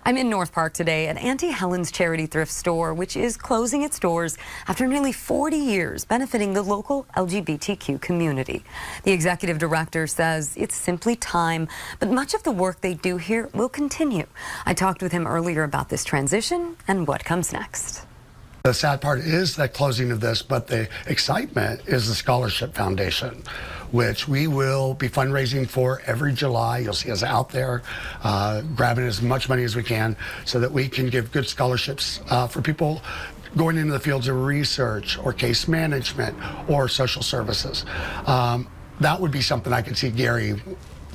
I'm in North Park today at Auntie Helen's charity thrift store, which is closing its doors after nearly 40 years, benefiting the local LGBTQ community. The executive director says it's simply time, but much of the work they do here will continue. I talked with him earlier about this transition and what comes next. The sad part is the closing of this, but the excitement is the Scholarship Foundation, which we will be fundraising for every July. You'll see us out there grabbing as much money as we can so that we can give good scholarships for people going into the fields of research or case management or social services. That would be something I could see Gary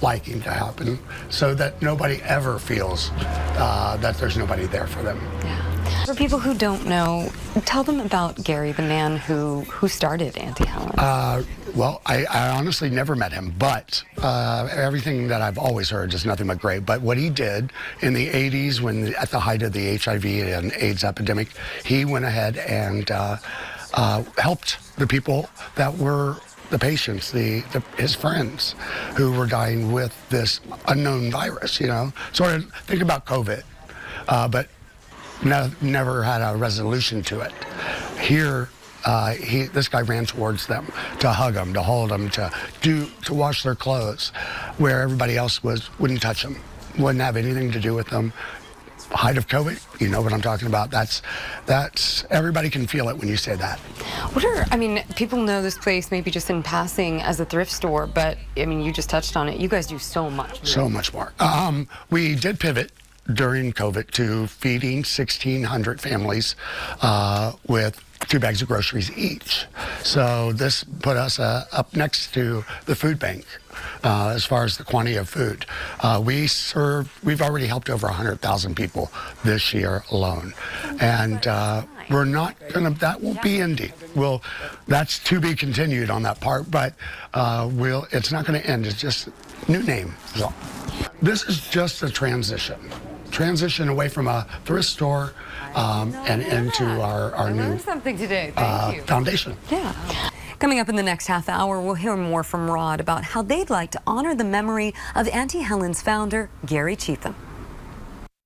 liking to happen so that nobody ever feels that there's nobody there for them. Yeah. For people who don't know, tell them about Gary, the man who started Auntie Helen. Well, I honestly never met him, but everything that I've always heard is nothing but great. But what he did in the 80s, when at the height of the HIV and AIDS epidemic, he went ahead and helped the people that were the patients, his friends who were dying with this unknown virus, you know. Sort of think about COVID, but never had a resolution to it. Here, this guy ran towards them to hug them, to hold them, to wash their clothes, where everybody else wouldn't touch them, wouldn't have anything to do with them. Height of COVID, you know what I'm talking about. That's everybody can feel it when you say that. I mean, people know this place maybe just in passing as a thrift store, but I mean, you just touched on it. You guys do so much more. So much more. We did pivot during COVID to feeding 1,600 families with 2 bags of groceries each. So this put us up next to the food bank as far as the quantity of food. We've already helped over 100,000 people this year alone. And we're not gonna, that won't be ending. That's to be continued on that part, but it's not gonna end. It's just new name. So this is just a transition away from a thrift store and into our new something today. Thank you. Foundation. Yeah. Coming up in the next half hour, we'll hear more from Rod about how they'd like to honor the memory of Auntie Helen's founder, Gary Cheatham.